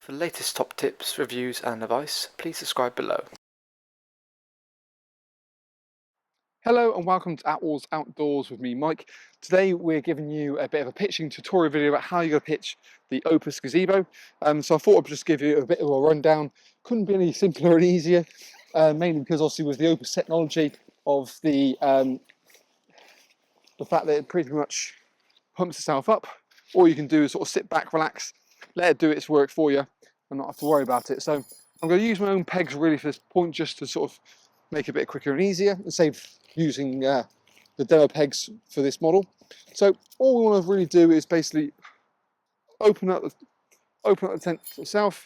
For the latest top tips, reviews and advice, please subscribe below. Hello and welcome to Attwoolls Outdoors with me, Mike. Today we're giving you a bit of a pitching tutorial video about how you're going to pitch the Opus Gazebo. So I thought I'd just give you a bit of a rundown. Couldn't be any simpler and easier, mainly because obviously with the Opus technology of the fact that it pretty much pumps itself up. All you can do is sort of sit back, relax, let it do its work for you and not have to worry about it. So I'm going to use my own pegs really for this point, just to sort of make it a bit quicker and easier and save using the demo pegs for this model. So all we want to really do is basically open up the tent itself,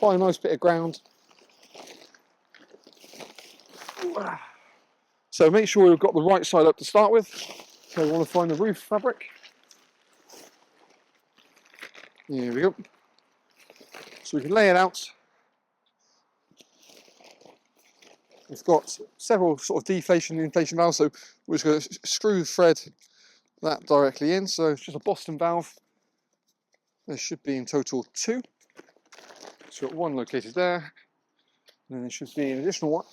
find a nice bit of ground. So make sure we've got the right side up to start with. So we want to find the roof fabric. Here we go. So we can lay it out. We've got several sort of deflation and inflation valves, so we're just going to screw thread that directly in. So it's just a Boston valve. There should be in total 2. So we've got one located there, and then there should be an additional one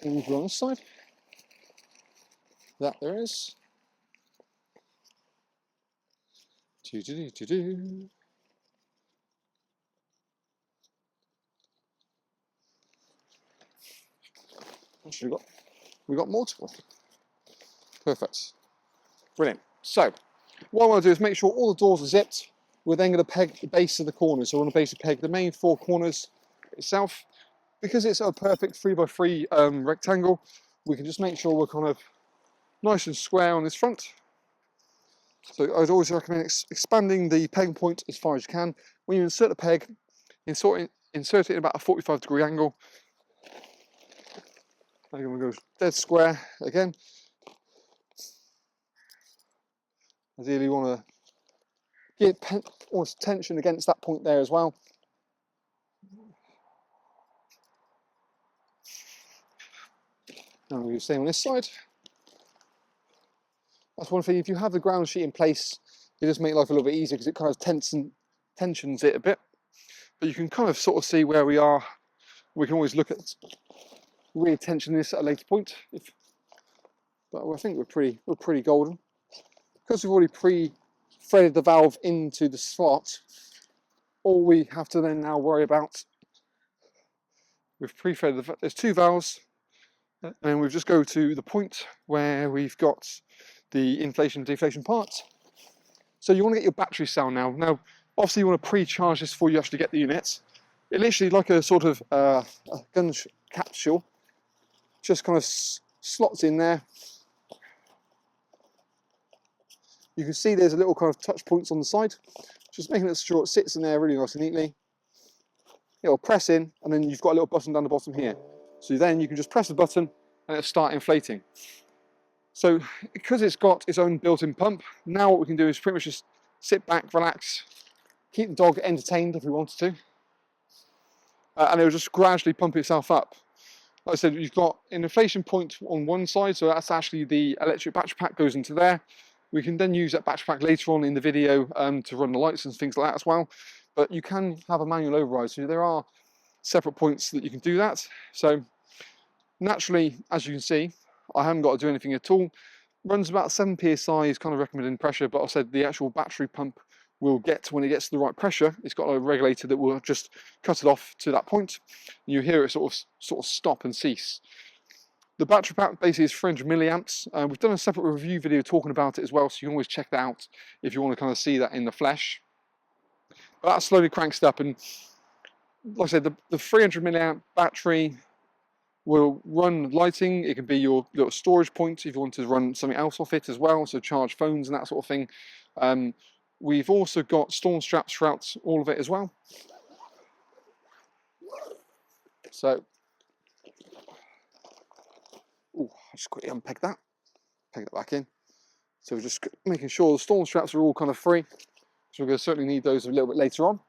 over on this side. That there is. Actually, we got multiple. Perfect. Brilliant. So what I want to do is make sure all the doors are zipped. We're then going to peg the base of the corners. So I want to basically peg the main 4 corners itself. Because it's a perfect 3x3 rectangle, we can just make sure we're kind of nice and square on this front. So I'd always recommend expanding the peg point as far as you can. When you insert the peg, insert it in about a 45-degree angle. I'm going to go dead square again. Ideally, you want to get almost tension against that point there as well. And we'll do the same on this side. That's one thing, if you have the ground sheet in place, it does make life a little bit easier because it kind of tensions it a bit. But you can kind of sort of see where we are. We can always look at really tension this at a later point. But I think we're pretty golden. Because we've already pre-threaded the valve into the slot, all we have to then now worry about, we've pre-threaded there's 2 valves, and then we've just go to the point where we've got the inflation and deflation part. So you want to get your battery cell now. Now, obviously you want to pre-charge this before you actually get the unit. It literally, like a sort of a gun capsule, just kind of slots in there. You can see there's a little kind of touch points on the side, just making sure it sits in there really nice and neatly. It'll press in, and then you've got a little button down the bottom here. So then you can just press the button and it'll start inflating. So because it's got its own built-in pump, now what we can do is pretty much just sit back, relax, keep the dog entertained if we wanted to, and it'll just gradually pump itself up. Like I said, you've got an inflation point on one side, so that's actually the electric battery pack goes into there. We can then use that battery pack later on in the video to run the lights and things like that as well. But you can have a manual override, so there are separate points that you can do that. So naturally, as you can see, I haven't got to do anything at all. Runs about 7 psi is kind of recommended pressure, but I said the actual battery pump will get, when it gets to the right pressure, it's got a regulator that will just cut it off to that point. You hear it sort of stop and cease. The battery pack basically is 300 milliamps. We've done a separate review video talking about it as well, so you can always check that out if you want to kind of see that in the flesh. But that slowly cranks it up, and like I said, the 300 milliamp battery will run lighting. It can be your little storage point if you want to run something else off it as well, so charge phones and that sort of thing. We've also got storm straps throughout all of it as well. So, I'll just quickly unpeg that, peg it back in. So we're just making sure the storm straps are all kind of free. So we're going to certainly need those a little bit later on.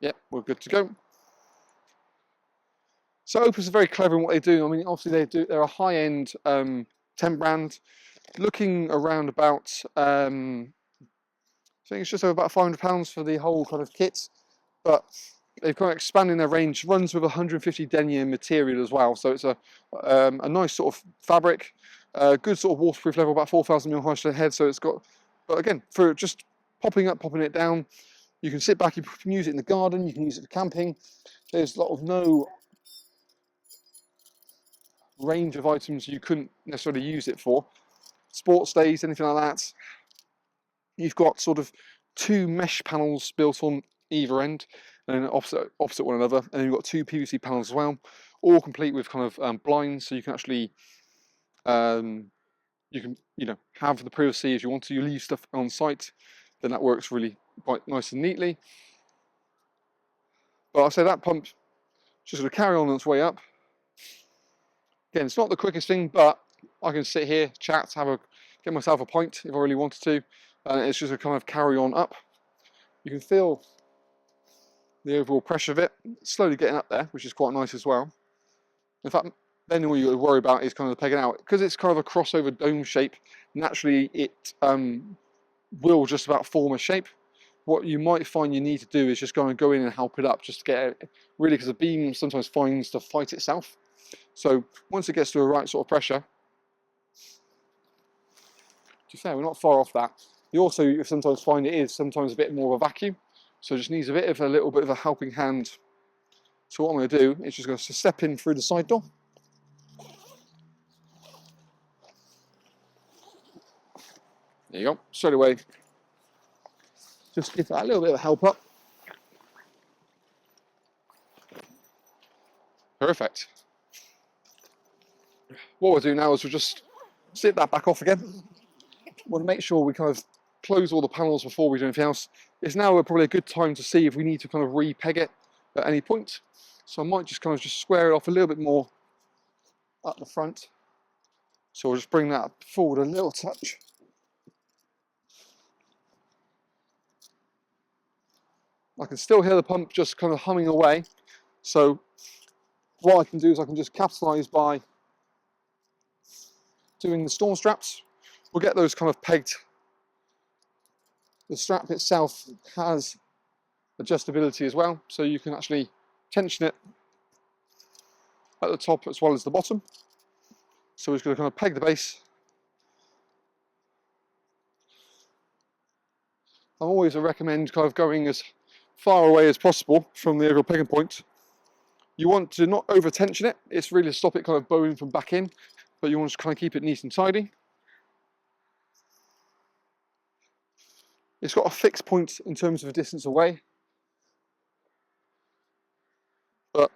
Yep, we're good to go. So Opus is very clever in what they do. I mean, obviously they're a high-end tent brand, looking around about I think it's just over about £500 for the whole kind of kit, but they've kind of expanding their range. Runs with 150 denier material as well, so it's a nice sort of fabric, good sort of waterproof level, about 4,000 mil high strength head. So it's got, but again, for just popping up, popping it down, you can sit back, you can use it in the garden, you can use it for camping. There's a lot of no range of items you couldn't necessarily use it for. Sports stays, anything like that. You've got sort of 2 mesh panels built on either end, and then opposite one another, and then you've got 2 PVC panels as well, all complete with kind of blinds, so you can actually have the privacy if you want to. You leave stuff on site, then that works really quite nice and neatly. But I'll say that pump just going to carry on its way up. Again, it's not the quickest thing, but I can sit here, chat, get myself a pint if I really wanted to, and it's just a kind of carry on up. You can feel the overall pressure of it slowly getting up there, which is quite nice as well. In fact, then all you got to worry about is kind of the pegging out. Because it's kind of a crossover dome shape, naturally it will just about form a shape. What you might find you need to do is just go in and help it up, just to get it, really, because the beam sometimes finds to fight itself. So once it gets to the right sort of pressure, to be fair, we're not far off that. You also sometimes find it is sometimes a bit more of a vacuum, so it just needs a little bit of a helping hand. So what I'm going to do is just going to step in through the side door. There you go, straight away. Just give that a little bit of help up. Perfect. What we'll do now is we'll just slip that back off again. We'll make sure we kind of close all the panels before we do anything else. It's now probably a good time to see if we need to kind of re-peg it at any point. So I might just kind of square it off a little bit more at the front. So we'll just bring that forward a little touch. I can still hear the pump just kind of humming away. So what I can do is I can just capitalise by doing the storm straps. We'll get those kind of pegged. The strap itself has adjustability as well, so you can actually tension it at the top as well as the bottom. So we're just going to kind of peg the base. I always recommend kind of going as far away as possible from the overall pegging point. You want to not over tension it, it's really to stop it kind of bowing from back in, but you want to kind of keep it neat and tidy. It's got a fixed point in terms of a distance away, but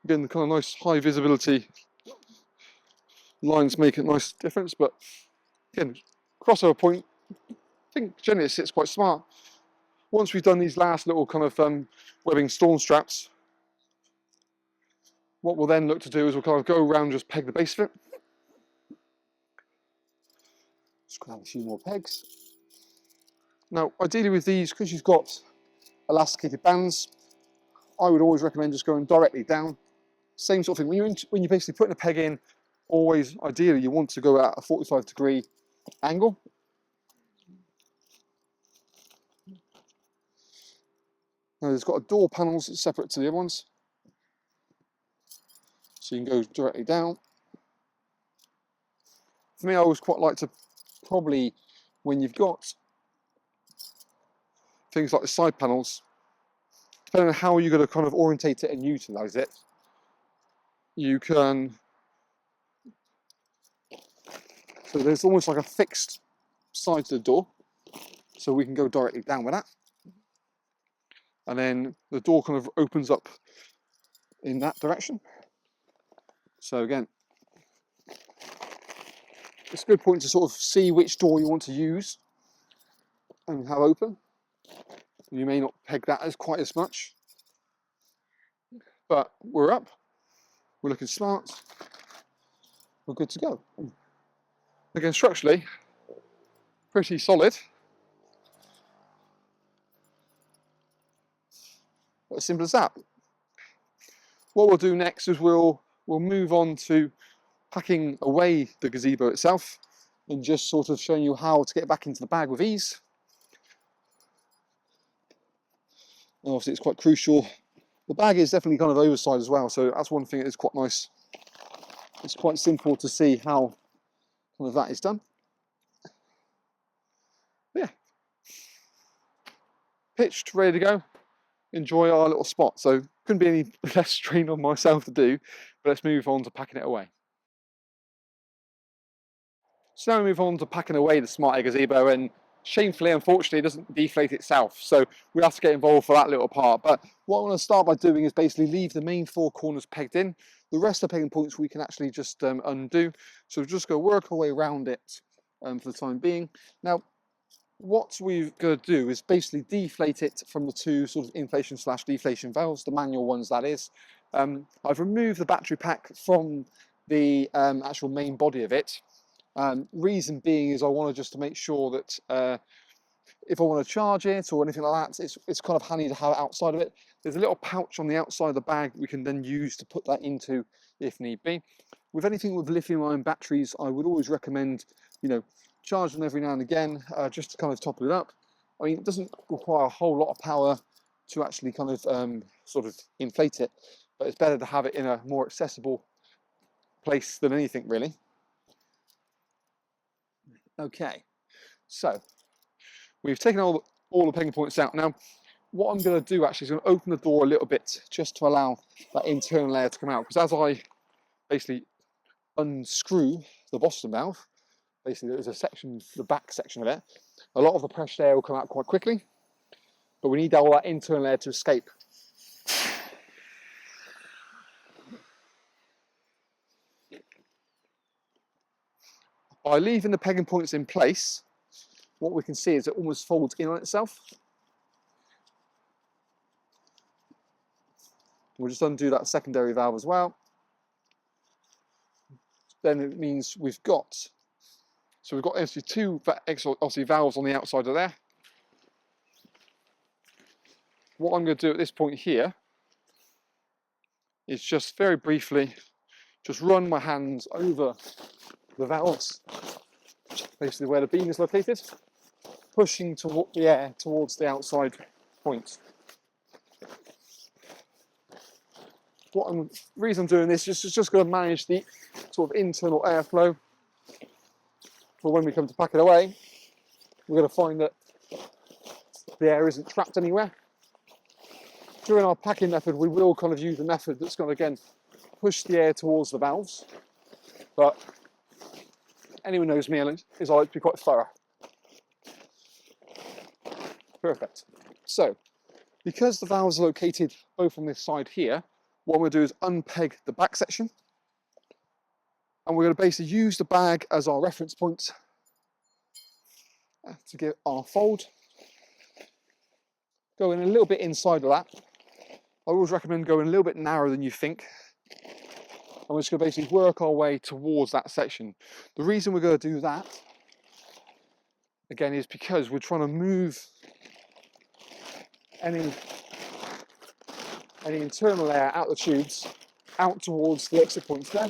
again, the kind of nice high visibility lines make a nice difference. But again, crossover point, I think generally it sits quite smart. Once we've done these last little kind of webbing storm straps, what we'll then look to do is we'll kind of go around and just peg the base of it. Just grab a few more pegs. Now, ideally with these, because you've got elasticated bands, I would always recommend just going directly down. Same sort of thing. When you're basically putting a peg in, always, ideally, you want to go at a 45-degree angle. Now, it's got a door panels that's separate to the other ones. So you can go directly down. For me, I always quite like to probably, when you've got things like the side panels, depending on how you're going to kind of orientate it and utilize it, you can, so there's almost like a fixed side to the door, so we can go directly down with that. And then the door kind of opens up in that direction. So again, it's a good point to sort of see which door you want to use and have open. You may not peg that as quite as much, but we're up, we're looking smart, we're good to go. Again, structurally, pretty solid. But as simple as that. What we'll do next is we'll move on to packing away the gazebo itself and just sort of showing you how to get back into the bag with ease. And obviously it's quite crucial. The bag is definitely kind of oversized as well, so that's one thing that is quite nice. It's quite simple to see how kind of that is done. Yeah, pitched, ready to go. Enjoy our little spot. So couldn't be any less strain on myself to do, but let's move on to packing it away. So now we move on to packing away the Smart Air Gazebo, and shamefully, unfortunately, it doesn't deflate itself. So we have to get involved for that little part. But what I want to start by doing is basically leave the main four corners pegged in. The rest of the pegging points we can actually just undo. So we're just going to work our way around it for the time being. Now, what we're going to do is basically deflate it from the two sort of inflation/deflation valves, the manual ones that is. I've removed the battery pack from the actual main body of it. Reason being is I want just to make sure that if I want to charge it or anything like that, it's kind of handy to have it outside of it. There's a little pouch on the outside of the bag we can then use to put that into if need be. With anything with lithium-ion batteries, I would always recommend, you know, charge them every now and again just to kind of top it up. I mean, it doesn't require a whole lot of power to actually kind of sort of inflate it, but it's better to have it in a more accessible place than anything really. Okay, so we've taken all the pegging points out. Now, what I'm going to do actually is going to open the door a little bit just to allow that internal layer to come out, because as I basically unscrew the bottom valve, basically there's a section, the back section of it, a lot of the pressure air will come out quite quickly, but we need all that internal air to escape. By leaving the pegging points in place, what we can see is it almost folds in on itself. We'll just undo that secondary valve as well. Then it means we've got actually two obviously valves on the outside of there. What I'm going to do at this point here is just very briefly just run my hands over the valves, basically where the beam is located, pushing the air towards the outside point. The reason I'm doing this is just going to manage the sort of internal airflow for when we come to pack it away. We're going to find that the air isn't trapped anywhere. During our packing method, we will kind of use a method that's going to, again, push the air towards the valves. But anyone knows me, is I like to be quite thorough. Perfect. So, because the valves are located both on this side here, what I'm going to do is unpeg the back section. And we're going to basically use the bag as our reference point to get our fold. Go in a little bit inside of that. I always recommend going a little bit narrower than you think. And we're just going to basically work our way towards that section. The reason we're going to do that, again, is because we're trying to move any internal air out the tubes out towards the exit points there.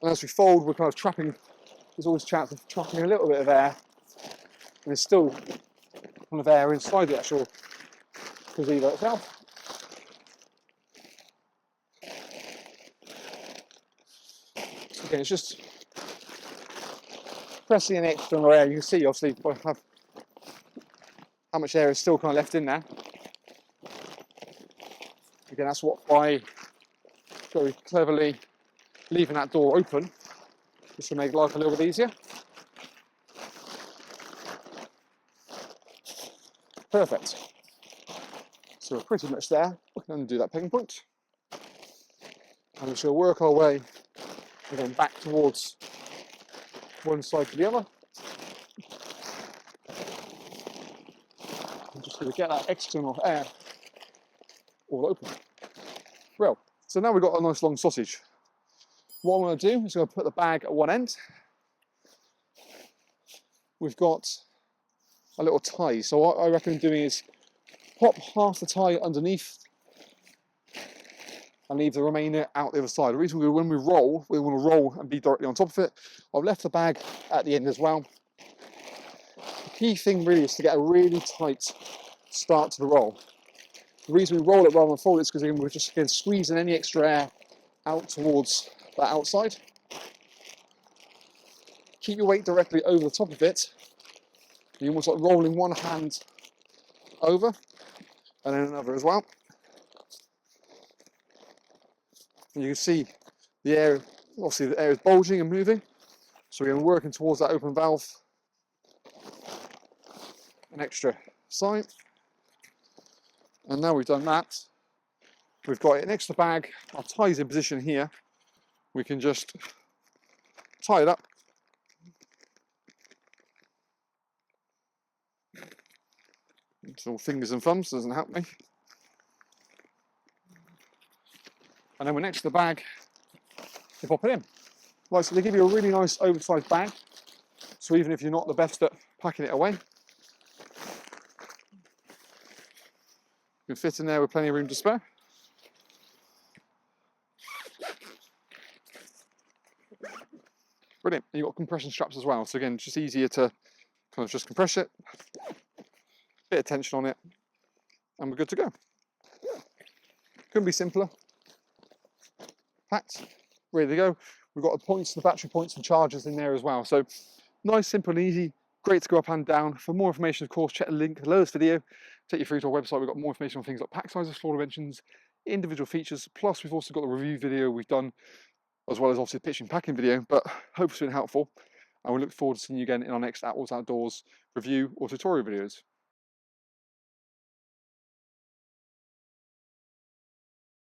And as we fold, we're kind of trapping, there's always a chance of trapping a little bit of air, and there's still kind of air inside the actual gazebo itself. So again, it's just pressing in external air. You can see, obviously, how much air is still kind of left in there. Again, that's what by very cleverly leaving that door open, just to make life a little bit easier. Perfect. So we're pretty much there. We can undo that pegging point. And we shall work our way again back towards one side to the other. I'm just going to get that external air all open. Well, so now we've got a nice long sausage. What I'm going to do is going to put the bag at one end. We've got a little tie. So what I recommend doing is pop half the tie underneath and leave the remainder out the other side. The reason when we roll, we want to roll and be directly on top of it. I've left the bag at the end as well. The key thing really is to get a really tight start to the roll. The reason we roll it rather than fold it is because we're just again squeezing any extra air out towards that outside. Keep your weight directly over the top of it. You're almost like rolling one hand over and then another as well. And you can see the air, obviously the air is bulging and moving. So we're working towards that open valve. An extra side. And now we've done that, we've got an extra bag. Our tie's in position here. We can just tie it up. It's all fingers and thumbs, doesn't help me. And then we're next to the bag, you pop it in. Like, so they give you a really nice oversized bag. So even if you're not the best at packing it away, you can fit in there with plenty of room to spare. Brilliant. And you've got compression straps as well. So again, it's just easier to kind of just compress it, bit of tension on it, and we're good to go. Couldn't be simpler. Packed, ready to go. We've got the points, the battery points and chargers in there as well. So nice, simple and easy, great to go up and down. For more information, of course, check the link below this video, take you through to our website. We've got more information on things like pack sizes, floor dimensions, individual features, plus we've also got the review video we've done, as well as obviously the pitching packing video, but hope it's been helpful. And we look forward to seeing you again in our next Attwoolls Outdoors review or tutorial videos.